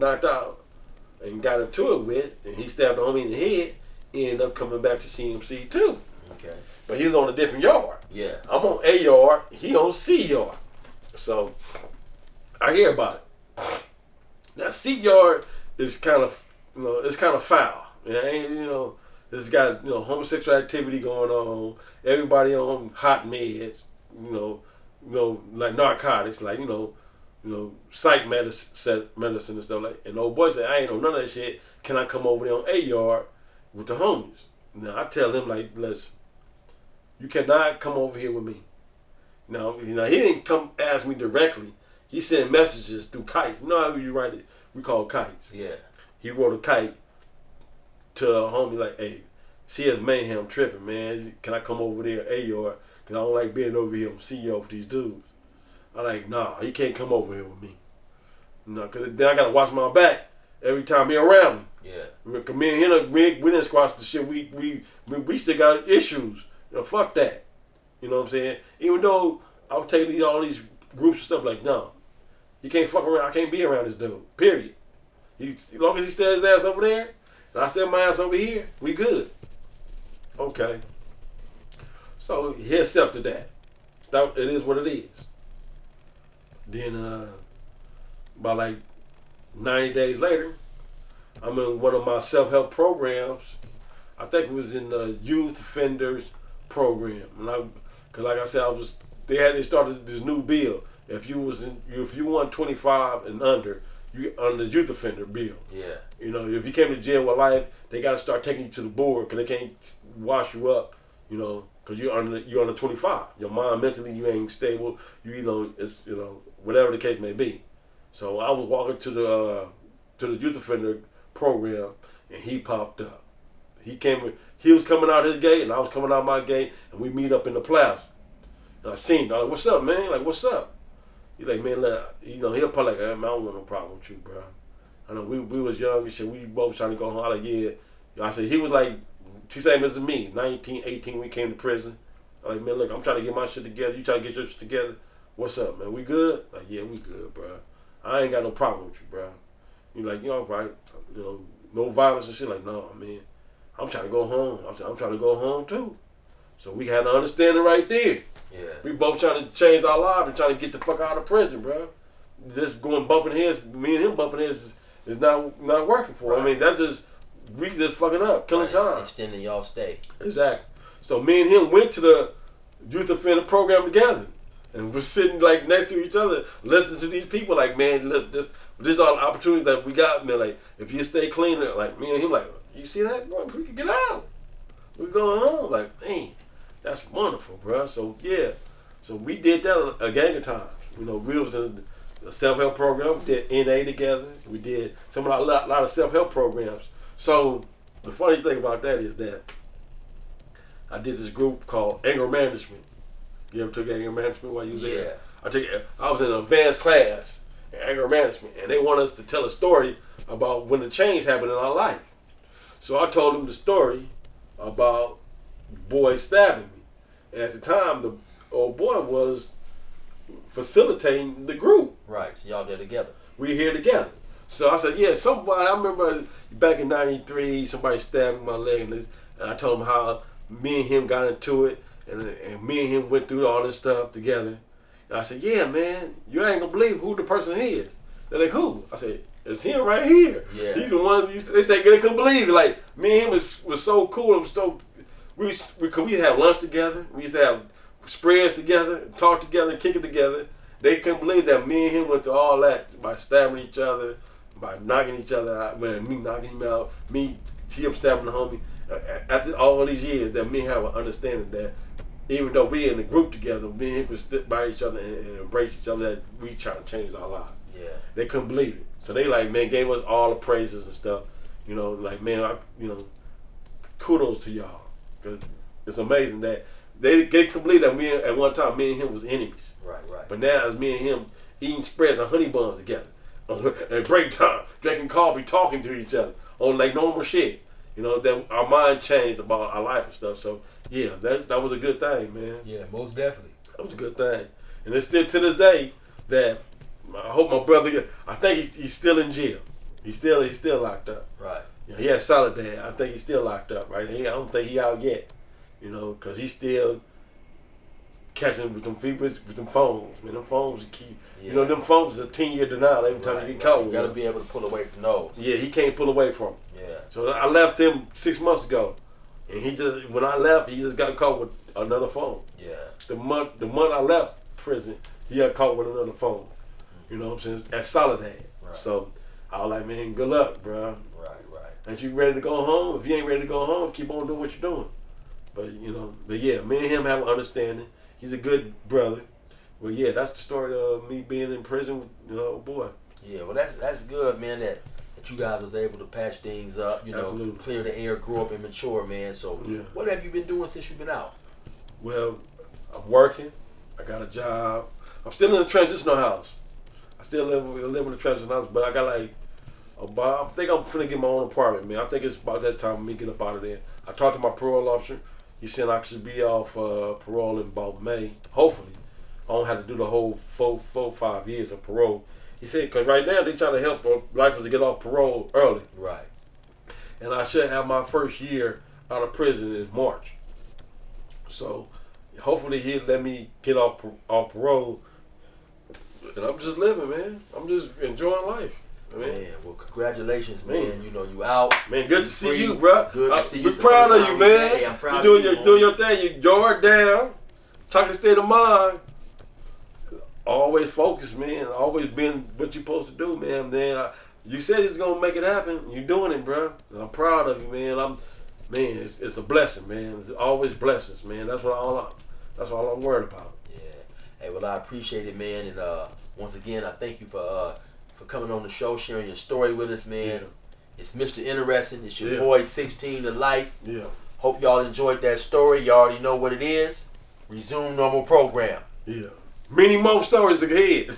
knocked out and got into it with, and he stabbed the homie in the head, he ended up coming back to CMC too. Okay. But he was on a different yard. Yeah. I'm on A yard, he on C yard. So I hear about it. Now C yard is kind of, it's kind of foul. It's got, homosexual activity going on. Everybody on hot meds, like narcotics, like, psych medicine and stuff like that. And the old boy said, I ain't know none of that shit. Can I come over there on A yard with the homies? Now I tell him, like, listen, you cannot come over here with me. Now, he didn't come ask me directly. He sent messages through kites. You know how you write it? We call kites. Yeah. He wrote a kite to a homie like, hey, see his mayhem tripping, man. Can I come over there A yard? Because I don't like being over here on C yard with these dudes. I'm like, nah, he can't come over here with me. Because then I got to watch my back every time he around me. Yeah. Because me and him, we didn't squash the shit. We still got issues. Fuck that. You know what I'm saying? Even though I was taking all these groups and stuff, like, no, you can't fuck around. I can't be around this dude. Period. As long as he stays his ass over there, and I stay my ass over here, we good. Okay. So he accepted that. It is what it is. Then about like 90 days later, I'm in one of my self-help programs. I think it was in the youth offenders program. Cause like I said, they started this new bill. If you won 25 and under, you under the youth offender bill. Yeah. If you came to jail with life, they got to start taking you to the board because they can't wash you up. Because you're under 25. Your mind mentally, you ain't stable. It's whatever the case may be. So I was walking to the youth offender program, and he popped up. He was coming out his gate, and I was coming out my gate, and we meet up in the plaza. And I seen him. I'm like, what's up, man? Like, what's up? He like, man, he'll probably like, man, I don't want no problem with you, bro. I know we was young and shit. We both trying to go home. I like, yeah. I said, he was like, she same as me, 19, 18, we came to prison. I'm like, man, look, I'm trying to get my shit together. You trying to get your shit together? What's up, man? We good? Like, yeah, we good, bro. I ain't got no problem with you, bro. You like, all right. No violence and shit. Like, no, man. I'm trying to go home. I'm trying to go home, too. So we had an understanding right there. Yeah. We both trying to change our lives and trying to get the fuck out of prison, bro. Just going bumping heads, me and him bumping heads is not working for. Right. I mean, we just fucking up, killing time. Extending y'all stay. Exactly. So me and him went to the youth offender program together, and we're sitting like next to each other, listening to these people. Like, man, this all the opportunities that we got, man. Like, if you stay clean, like me and him, like, you see that, bro? We can get out. We going home. Like, man, that's wonderful, bro. So yeah, so we did that a gang of times. We was in the self-help program. We did NA together. We did a lot of self-help programs. So the funny thing about that is that I did this group called anger management. You ever took anger management while you was there? I was in an advanced class in anger management, and they want us to tell a story about when the change happened in our life. So I told them the story about boy stabbing me. And at the time, the old boy was facilitating the group. Right, so y'all there together. We here together. So I said, yeah, somebody, I remember back in 93, somebody stabbed my leg, and I told him how me and him got into it, and me and him went through all this stuff together. And I said, yeah, man, you ain't gonna believe who the person is. They're like, who? I said, it's him right here. Yeah. He's the one, they said they couldn't believe it. Like, me and him was so cool. We have lunch together. We used to have spreads together, talk together, kick it together. They couldn't believe that me and him went through all that by stabbing each other, by knocking each other out, me knocking him out, him stabbing the homie. After all these years, that me have an understanding that even though we in the group together, me and him could sit by each other and embrace each other, that we trying to change our lives. Yeah. They couldn't believe it. So they like, man, gave us all the praises and stuff. Like, man, kudos to y'all. Cause it's amazing that they couldn't believe that at one time me and him was enemies. Right. But now it's me and him eating spreads and honey buns together at break time, drinking coffee, talking to each other on like normal shit. That our mind changed about our life and stuff. So yeah, that was a good thing, man. Yeah, most definitely. That was a good thing, and it's still to this day that I hope my brother. I think he's still in jail. He's still locked up. Right. You know, he had solid dad. I think he's still locked up, right? I don't think he out yet. You know, because he's still catching with them people with them phones. Man, them phones are key. Yeah. You know, them phones is a 10-year denial every time you get caught. You got to be able to pull away from those. Yeah, he can't pull away from them. Yeah. So I left him 6 months ago, and when I left, he just got caught with another phone. Yeah. The month I left prison, he got caught with another phone. You know what I'm saying? At Soledad. Right. So I was like, man, good luck, bro. Right. Ain't you ready to go home? If you ain't ready to go home, keep on doing what you're doing. But yeah, me and him have an understanding. He's a good brother. Well, yeah, that's the story of me being in prison with, boy. Yeah, well, that's good, man, that you guys was able to patch things up, Absolutely. Clear the air, grow up and mature, man. So yeah. What have you been doing since you've been out? Well, I'm working. I got a job. I'm still in a transitional house. I still live in a transitional house, but I got I think I'm finna get my own apartment, man. I think it's about that time for me to get up out of there. I talked to my parole officer. He said I should be off parole in about May. Hopefully. I don't have to do the whole 5 years of parole. He said, because right now they trying to help lifers to get off parole early. Right. And I should have my first year out of prison in March. So hopefully he'll let me get off parole. And I'm just living, man. I'm just enjoying life. Man, well, congratulations, man. You out. Man, good to see you, bro. Good to see you. We're proud of you, man. Hey, I'm proud you of you. doing your thing. You're down. Talking state of mind. Always focused, man. Always been what you're supposed to do, man. You said you was gonna make it happen. You're doing it, bro. And I'm proud of you, man. It's a blessing, man. It's always blessings, man. That's all I'm worried about. Yeah. Hey, well, I appreciate it, man. And once again, I thank you for coming on the show, sharing your story with us, man. Yeah. It's Mr. Interesting. It's your boy 16 to life. Yeah. Hope y'all enjoyed that story. You already know what it is. Resume normal program. Yeah. Many more stories ahead.